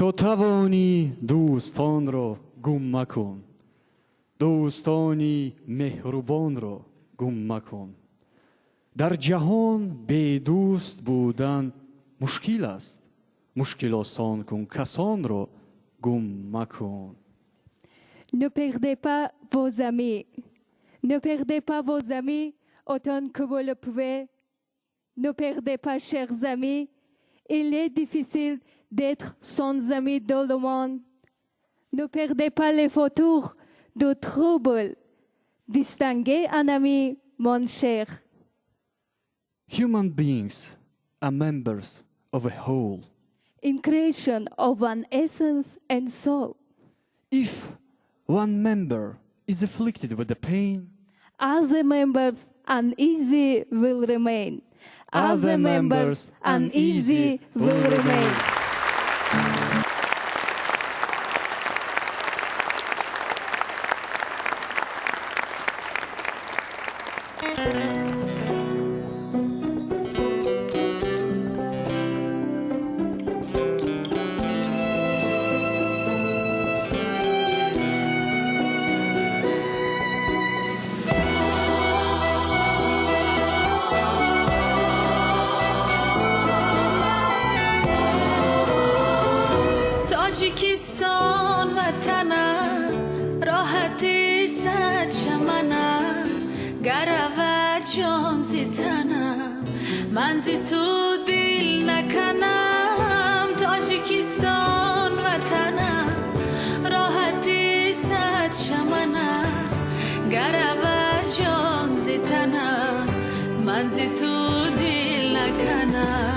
تو توانی دوستان را گم مکن، دوستانی مهربان را گم مکن. در جهان بی دوست بودن مشکل است، مشکل آسان کن، کسان را گم مکن. Ne perdez pas vos amis. Ne perdez pas vos amis autant que vous le pouvez. Ne perdez pas, chers amis. Il est difficile d'être sans amis dans le monde. Ne perdez pas les photos de trouble. Distinguez un ami, mon cher. Human beings are members of a whole. In creation of one essence and soul. If one member is afflicted with the pain, other members uneasy will remain. Other members uneasy will remain. تاجیکستان وطنم راحتی صد چمنم گرو جان زی تنم من زی تو دل نکنم تاجیکستان وطنم راحتی صد چمنم گرو جان زی تنم من زی تو دل نکنم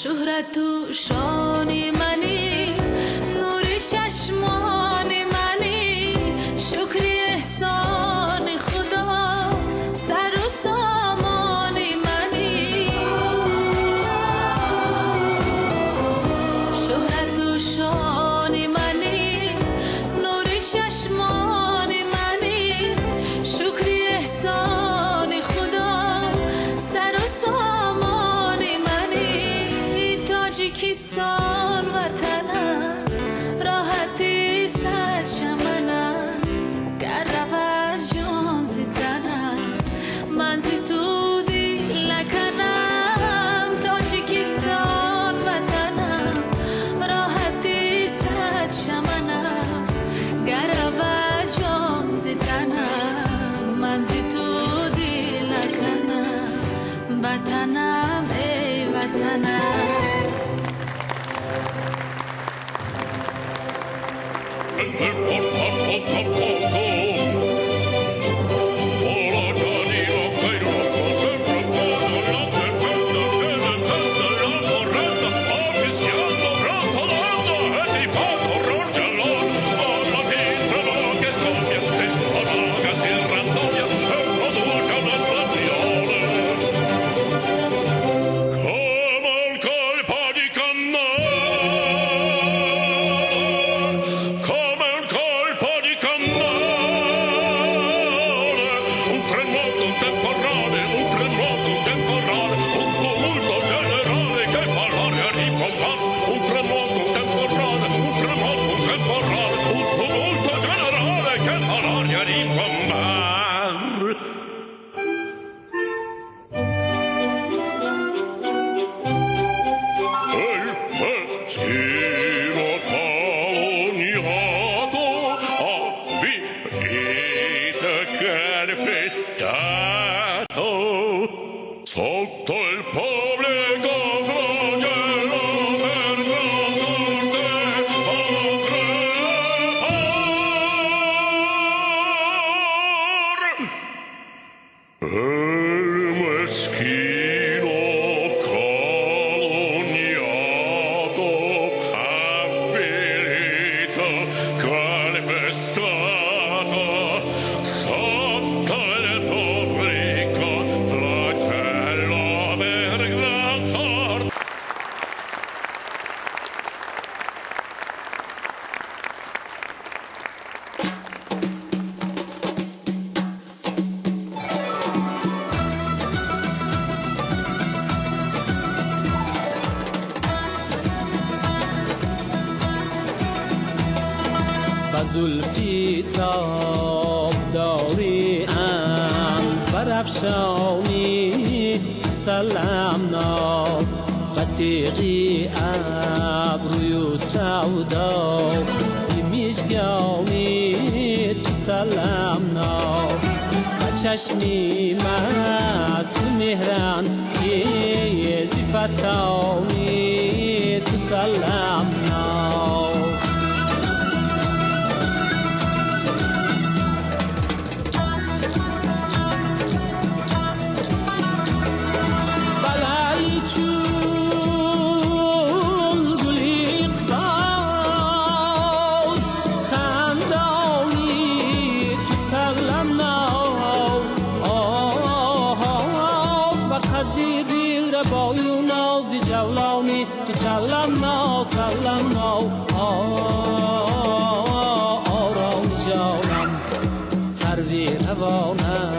شهرت و شان منی نور چشمان منی شکر احسان خدا سر و سامان منی شهرت و شان منی نور چشمان منی شکر احسان خدا سر و سامان منی تاجیکستان وطنم راحتی صد چمنم گر رود جان ز تنم من ز تو دل نکنم تاجیکستان وطنم راحتی صد چمنم گر رود جان ز تنم من ز تو دل نکنم وطنم ای وطنم Sotto il pubblico flagello per la sorte a crepar. El meschino calunniato ha finito calpestato sotto il pubblico flagello per la sorte. زلفی تاب داری برافشانی سلام ناب قطیقی ابروی و سودا میشگامی تو سلام ناب چشمی مست مهران یه زفتانی تو سلام ناب چون گلی اقبال خندانی تو سلام ناو با خدی دل ربای و نازی جولانی تو سلام ناو سلام ناو آرامی جانم سروی روانم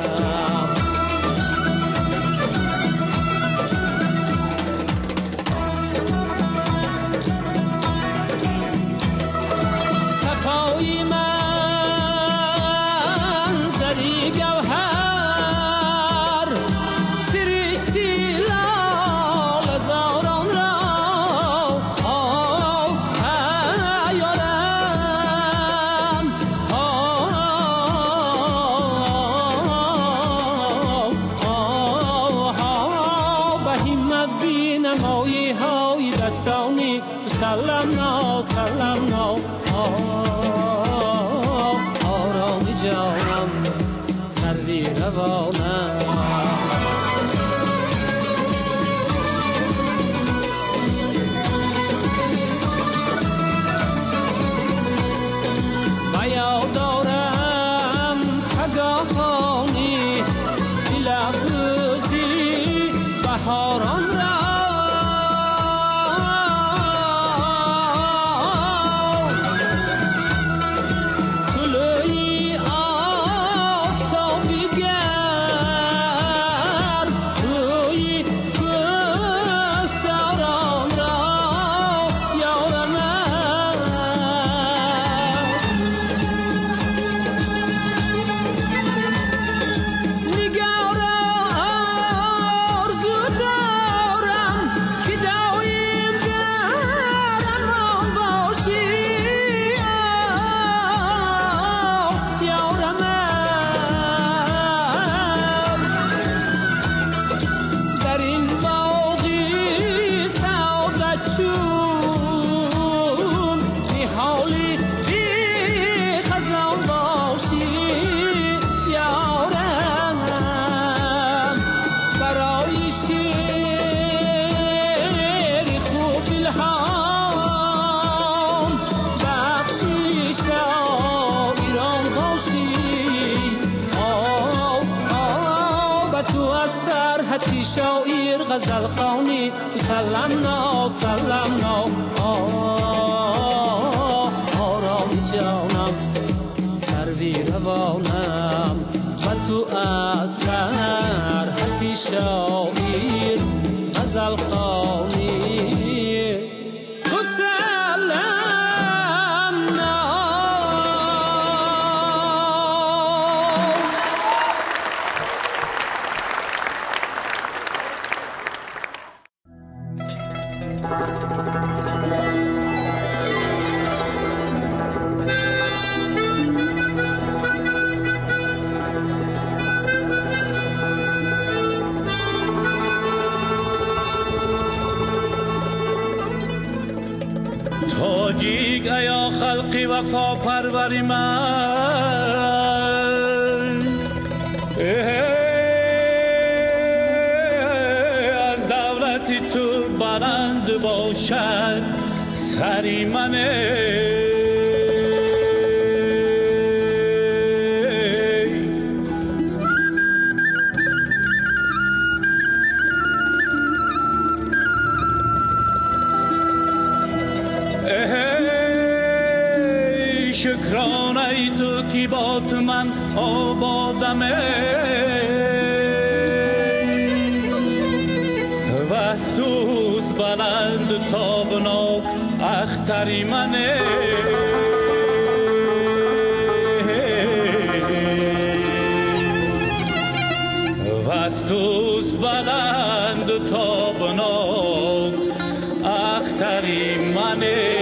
آرامی جانم سردی روانم غزل خوانی تو سلام نا سلام نا آرامی جانم سروی روانم و تو از فرحتی شاعر غزل خوانی تو سلام نا. تاجیک ایا خلقی وفا پروری من از دولتی تو بلند باشد سری منه شکرانه ای تو کی با تو من آبادمه و از دوست بلند تابناک اختری منه و از دوست بلند تابناک اختری منه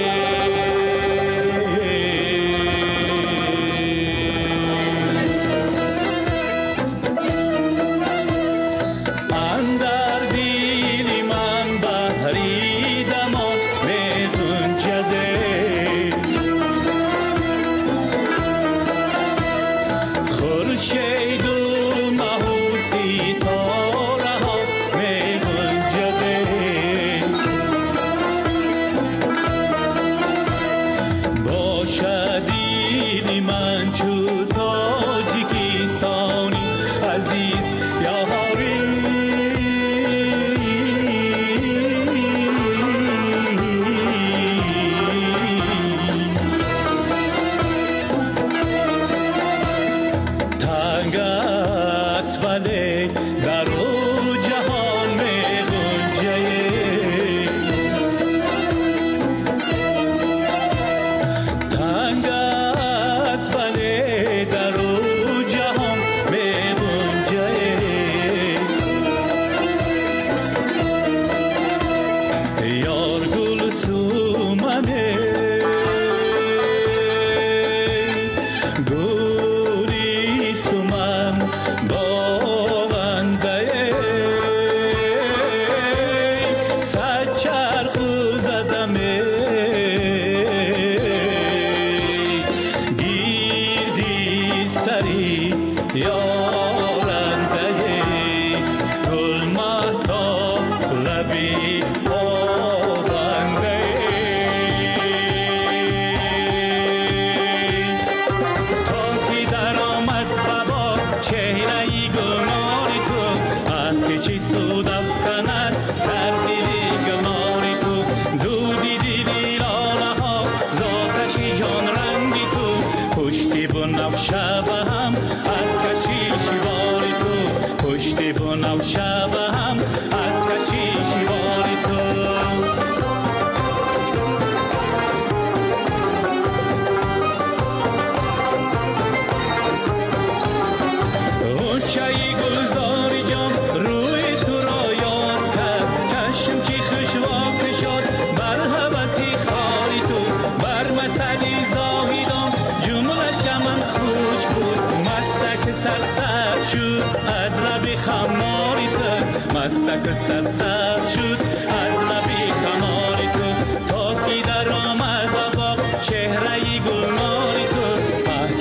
مستک سرسبز شد از لبی خمار تو تا کی در آمد با چهره گلنار تو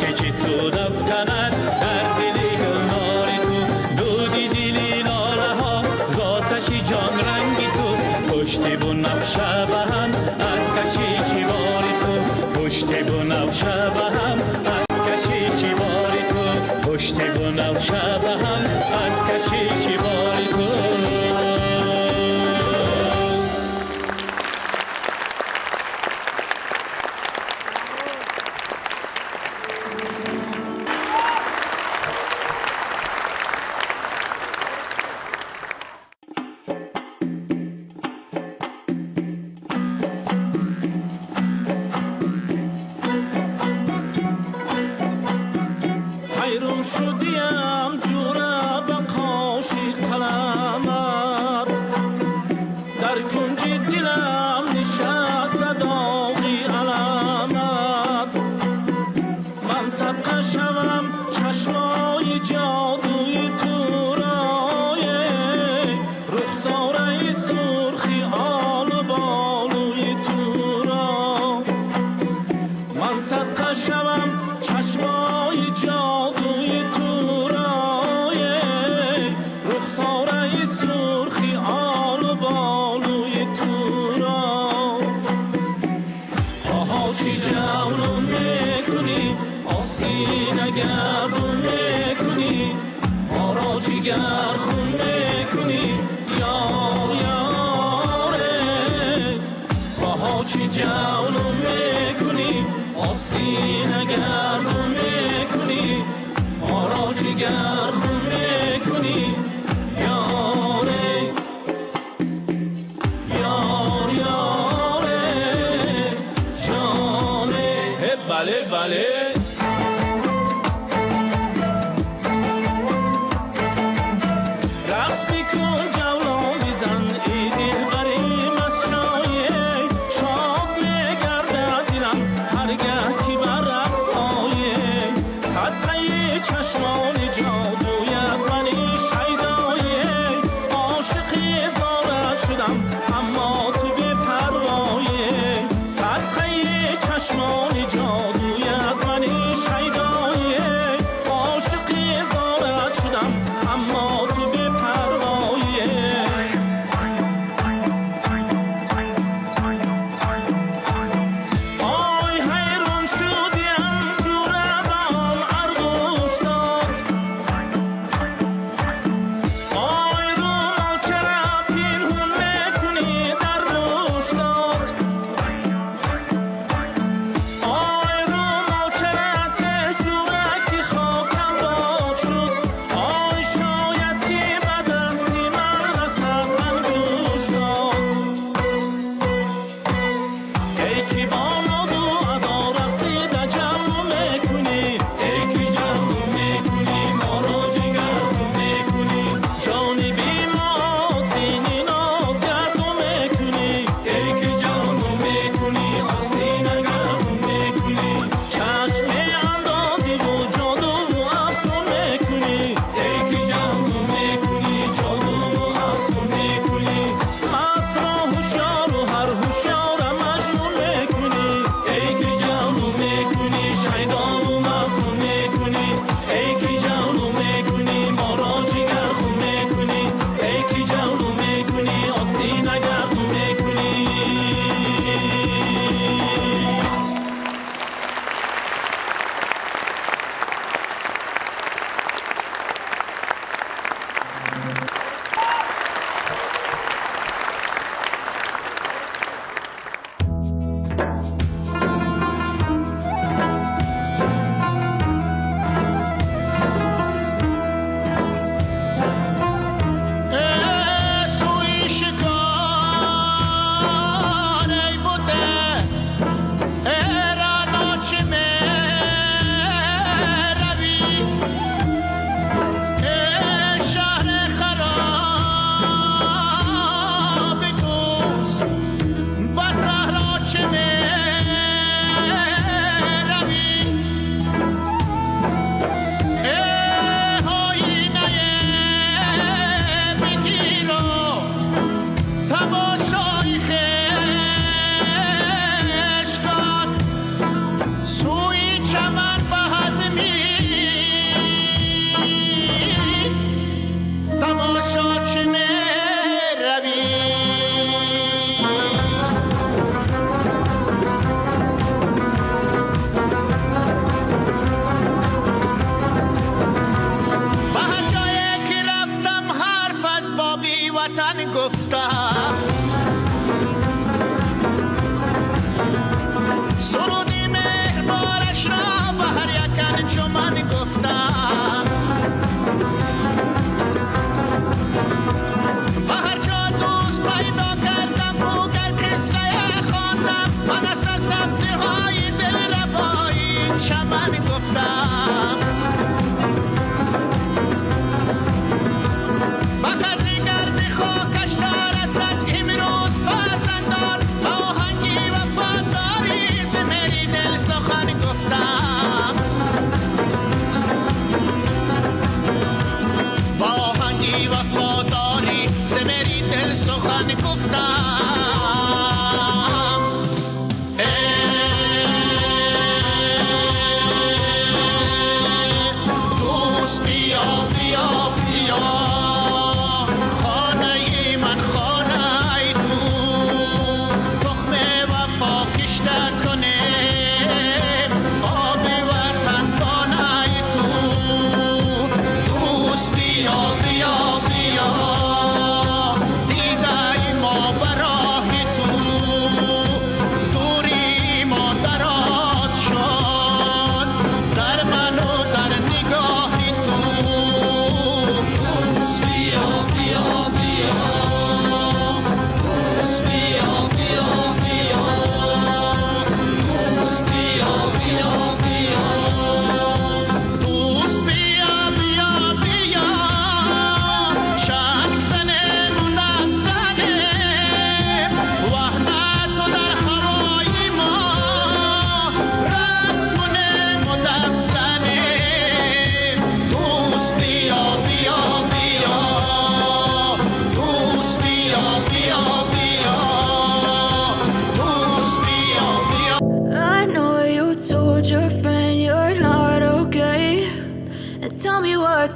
که چی سود افکند در دلی گلنار تو دودی دلی لاله ها زاتشی جان رنگی تو پشت بنفشه به هم از کشیشی بار تو پشت بنفشه به هم از کشیشی بار تو پشت بنفشه به هم از کشیشی بار تو شدیم جوره به قاشق قلمت در کنج دلم نشست داغی علمت من صدقه شوم چشمای جادوی تو رای رخساره سرخی آل بالوی تو را من صدقه شوم چشمای جادوی تو رای رخساره سرخی آل بالوی تو را آها چی جولون میکنی آستین گردون میکنی ما را جگر خون میکنی یار یاره آها چی جولون میکنی آستین گردون میکنی ما را جگر خون میکنی یاره یار یاره جانه بله بله رقص بیکن جولان بیزن ای دل بریم از شایه شاد میگرده دلم هرگه کی بر رقص آیه صدقه چشمان جادویت منی شیدایه عاشقی زارت شدم اما تو بی پروایه صدقه چشمان جادویت منی شیدایه عاشقی زارت شدم اما تو بی پروایه آی حیران شدیم جوره بام ارغوش داد آی رو ما چرا پینهون میکنی در روش داد آی رو ما چرا ته جوره کی خاکم باد شد آی شاید که به دستی من رسد من گوش داد ای کی با نازو ادا رقصیده جمع میکنی ای کی جمع میکنی ما رو جگر خون میکنی جانی بی ما آستینی ناز گردون میکنی ای کی جمع میکنی آستینه گردون میکنی چشم اندازی و جادو و افسون میکنی ای کی جمع میکنی جادو و افسون میکنی مست را هوشیار و هر هوشیارم مجنون میکنی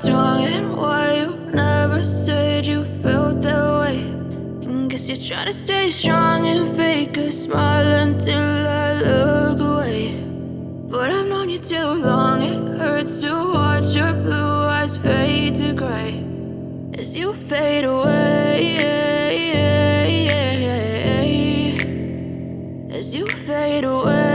what's wrong and why you never said you felt that way. And guess you're trying to stay strong and fake a smile until I look away. But I've known you too long, it hurts to watch your blue eyes fade to gray as you fade away, as you fade away.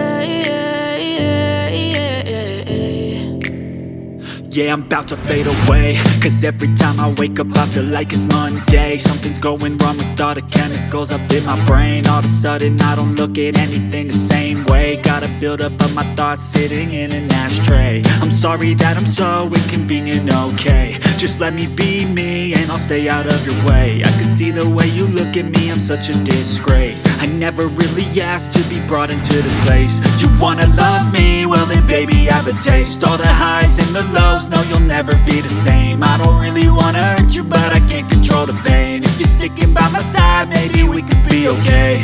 Yeah, I'm about to fade away, cause every time I wake up I feel like it's Monday. Something's going wrong with all the chemicals up in my brain. All of a sudden I don't look at anything the same way. Gotta build up of my thoughts sitting in an ashtray. I'm sorry that I'm so inconvenient, okay. Just let me be me and I'll stay out of your way. I can see the way you look at me, I'm such a disgrace. I never really asked to be brought into this place. You wanna love me? Well then baby have a taste. All the highs and the lows, no you'll never be the same. I don't really wanna hurt you but I can't control the pain. If you're sticking by my side maybe we could be okay.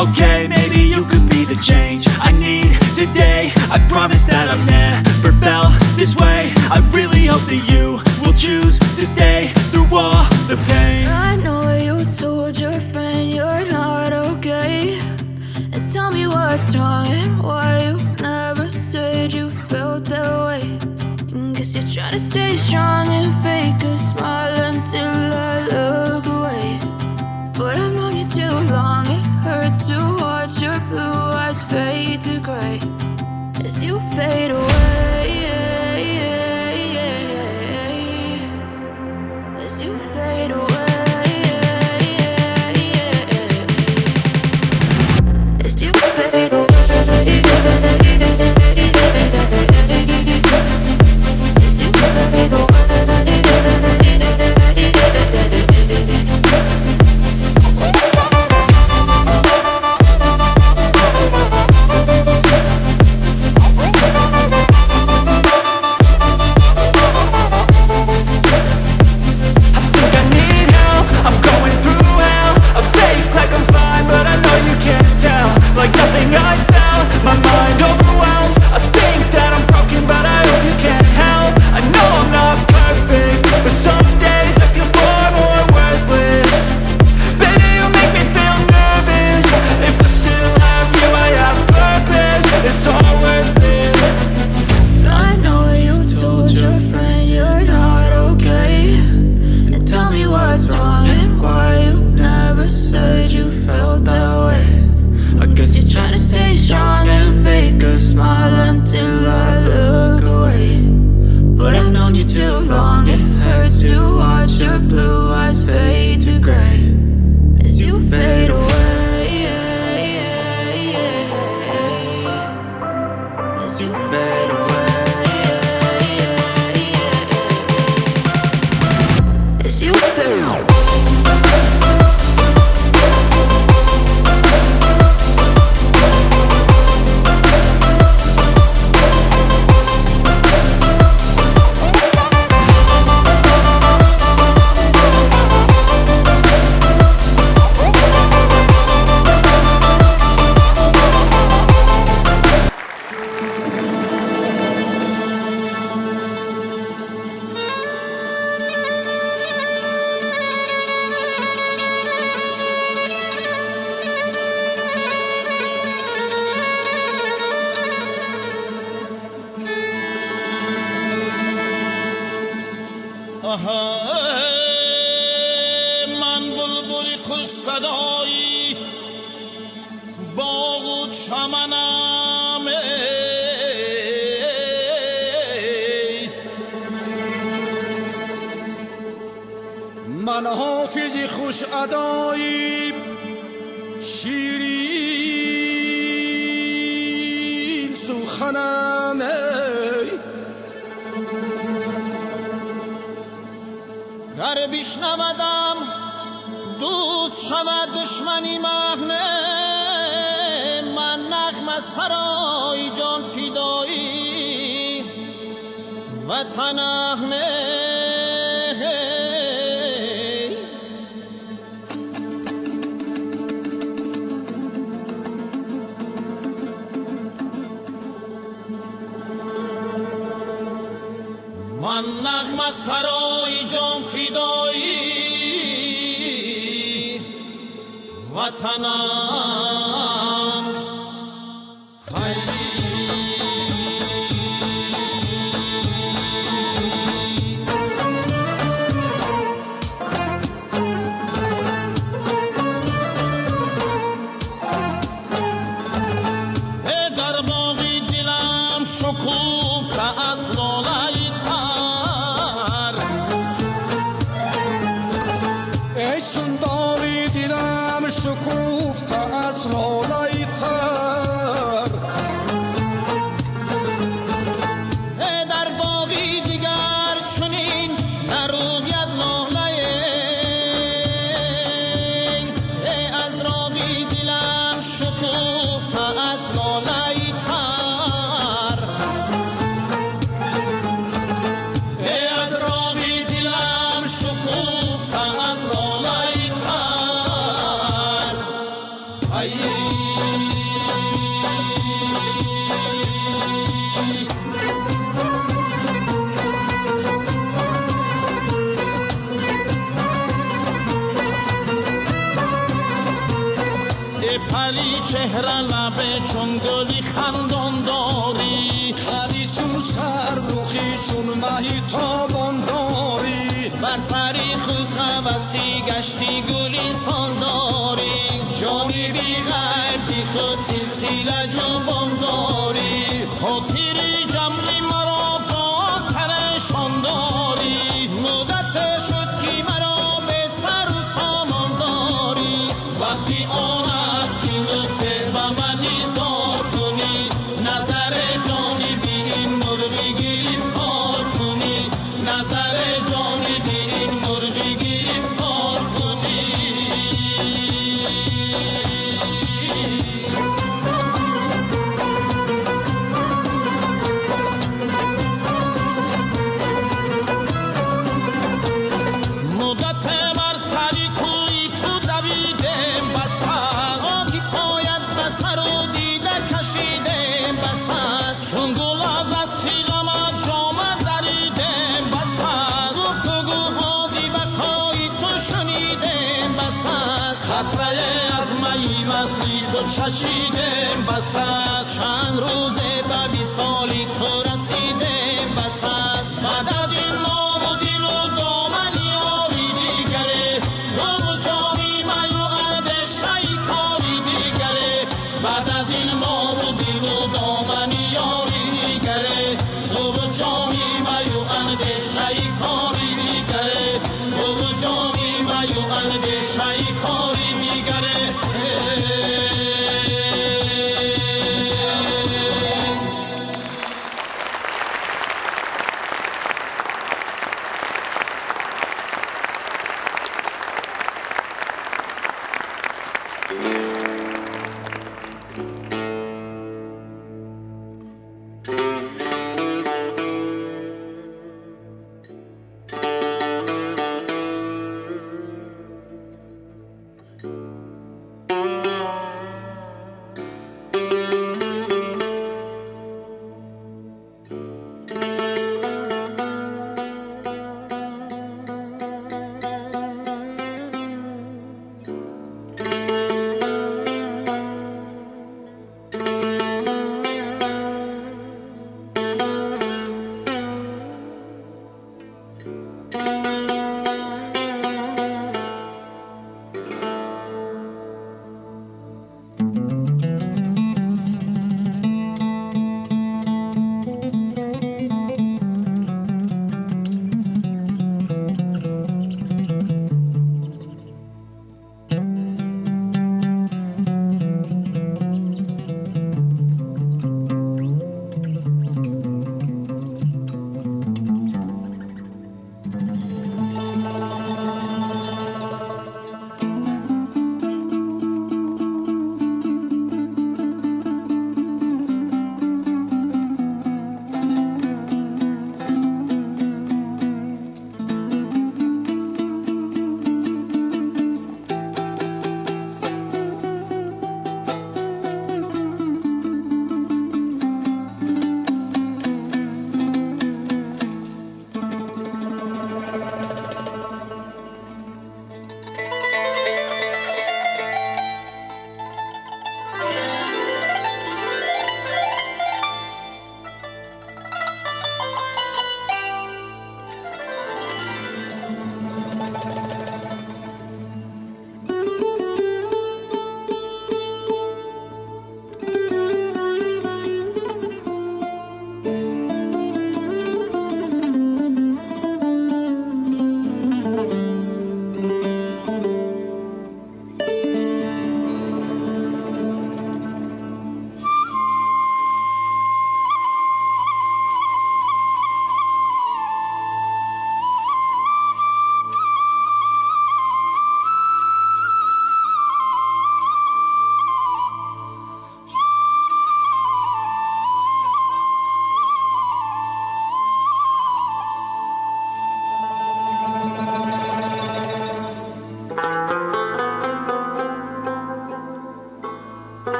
Okay, maybe you could be the change I need today. I promise that I've never felt this way. I really hope that you will choose to stay through all the pain. I know you told your friend you're not okay, and tell me what's wrong and why you never said you felt that way. And guess you're trying to stay strong and fake a smile until I look away. But I've known you too long, it hurts to watch your blue eyes fade to gray as you fade away, as you fade away. As you fade away. من بلبلی خوش صدایی باغ و چمنم من حافظی خوش ادایی شیرین سخنم گر بشنودم دوست شود دشمنی مغنه من نغمه سرای جان فدایی وطن اغمه من نغمه سرای جان فدایی وطنم در باغی دلم شکوفته از لاله تر ای چون باغی دلم شکوفته از لاله تر در باغی دیگر چنین نروید لاله از راغی دلم شکوفته از لاله تر از راغی دلم شکوفته از لاله تر پری چهره لبه چون گلی خندان داری خری چون سر روخی چون مهی تابان داری بر سری خود هوسی گشتی گلیستان داری جانی بی غرزی خود سلسله جنبان داری خاطری جمعی مرا باز پریشان داری مدت شد که مرا به سر و سامان داری وقتی آن است که لطف به من ایثار کنی نظر جانی بی این مرغی گرفتار کنی نظر جانی بی این مرغی گرفتار کنی مدت بر سری کوی تو دویدم بس است آگی پاید به سر و دیگر کشیدم بس است چون گل از دستی غمت جامه دریدم بس است گفتگوها زیبکای تو شنیدم بس است خطره از می وصلی تو چشیدم بس است چند روزه به بیسالی تو رسیدم بس است بعد از این ما و دل و دامن یاری دیگره تو و جامی می و اندیشه کاری دیگره بعد از این ما و دل و دامن یاری دیگره تو و جامی می و اندیشه کاری دیگره تو و جامی می و اندیشه کاری دیگره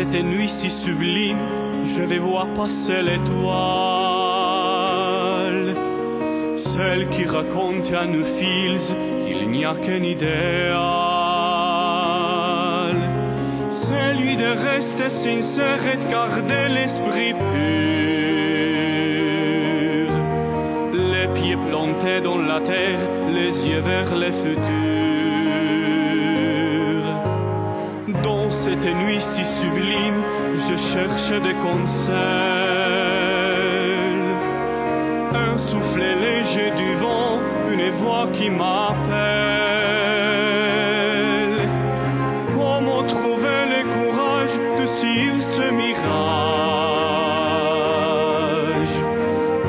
cette nuit si sublime, je vais voir passer l'étoile, celle qui raconte à nos fils qu'il n'y a qu'un idéal, celui de rester sincère et de garder l'esprit pur, les pieds plantés dans la terre, les yeux vers le futur. Dans cette nuit si sublime, je cherche des conseils, un soufflet léger du vent, une voix qui m'appelle. Comment trouver le courage de suivre ce mirage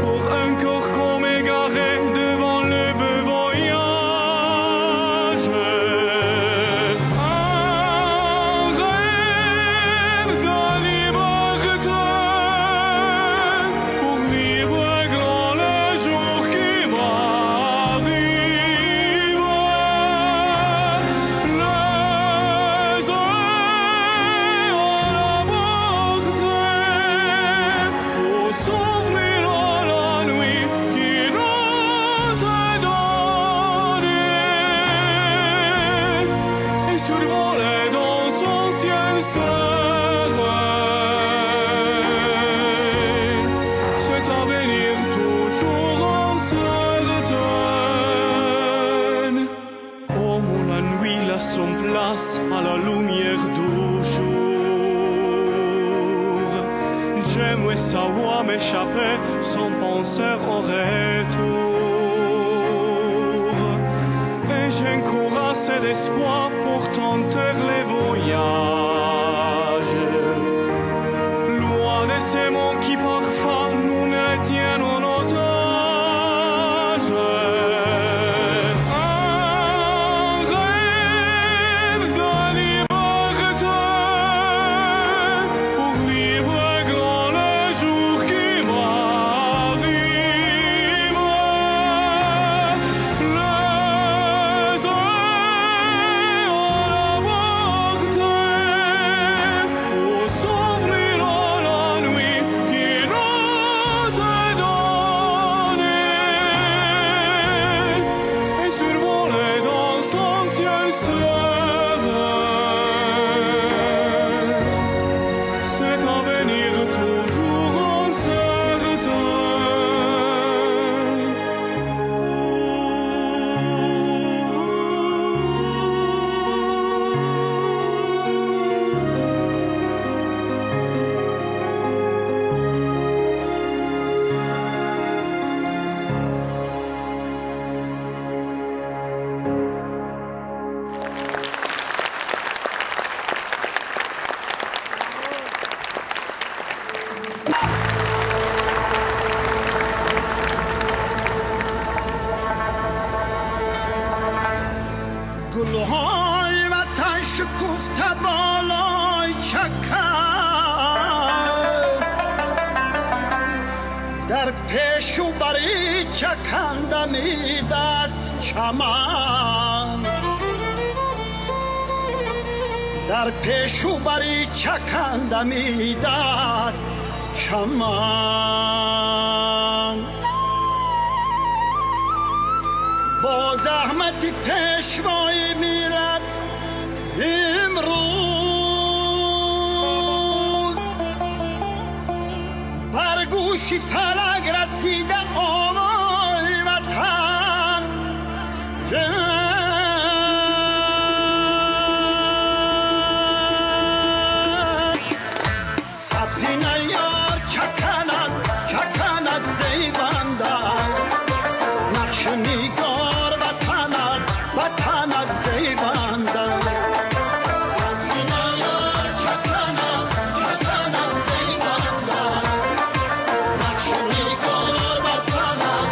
pour un corps comme égaré devant le beau voyage? Un rêve de liberté pour vivre grand le jour qui va arriver. Les yeux à la portée pour s'ouvrir à la nuit qui nous est donnée et survoler dans son ciel serein cet avenir toujours incertain. Comme la nuit laisse son place à la lumière du jour, j'aimerais savoir m'échapper sans penser au retour. Et j'ai encore assez d'espoir pour tenter les voyages, loin de ces monts qui parfois nous les tiennent en otage. Un rêve de liberté pour vivre grand le jour qui va arriver. Les yeux à la portée pour s'ouvrir à la nuit qui nous est donnée et survoler dans son ciel serein cet avenir toujours incertain. گلهای وطن شکفته بالای چکن، در پیش و بری چکندمی دست چمن، در پیش و بری چکندمی دست چمن. با زحمت پیشوایی میرد امروز، بر گوش فلک رسیده آوای وطن. سبزی نیار چکند چکند زیبندن، نقش نگار وطند وطند زیبندن. سبزی نیار چکند چکند زیبندن، نقش نگار وطند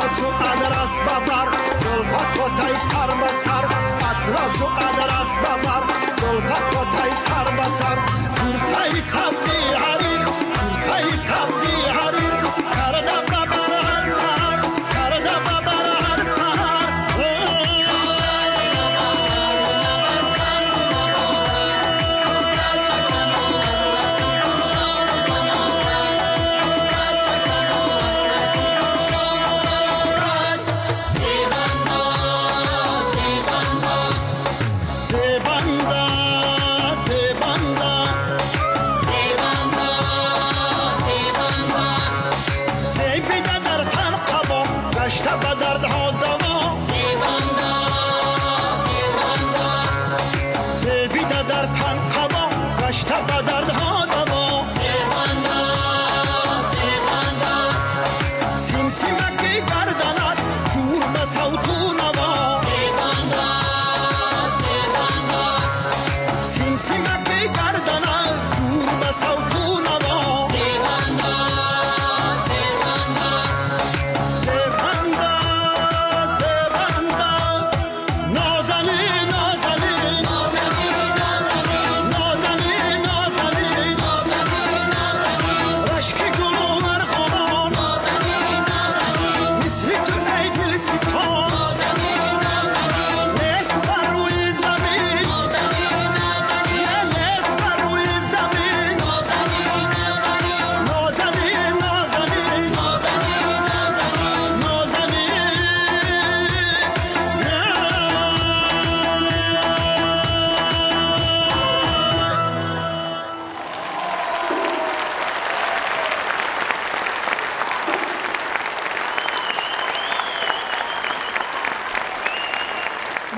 اطلس و ادرس ببر زلفکاتای سر به سر اطلس و ادرس ببر زلفکاتای سر به سر کورتای سبزی حریر کورتای سبزی حریر کرده ببر هر سر کرده ببر هر سر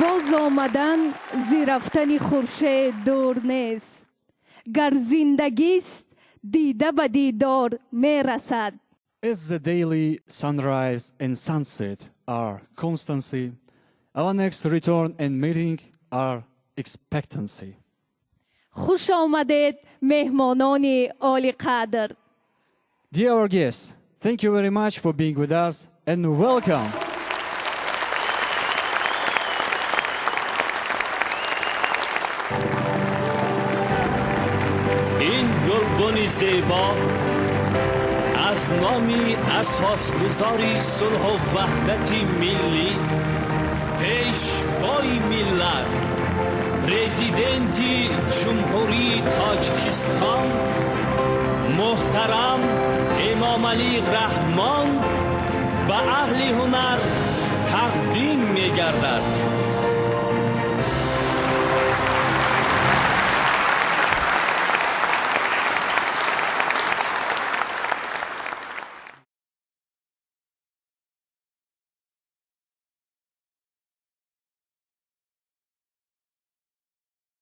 باز آمدن زی رفتن خورشید دور نیست گر زندگیست دیده به دیدار می رسد. As the daily sunrise and sunset are constancy, our next return and meeting are expectancy. خوش آمدید مهمانان عالی قدر. Dear our guests, thank you very much for being with us and welcome. این گلبن زیبا از نامی اساسگذاری صلح و وحدت ملی پیشوای ملت پرزیدنتی جمهوری تاجیکستان محترم امام علی رحمان به اهل هنر تقدیم می گردد.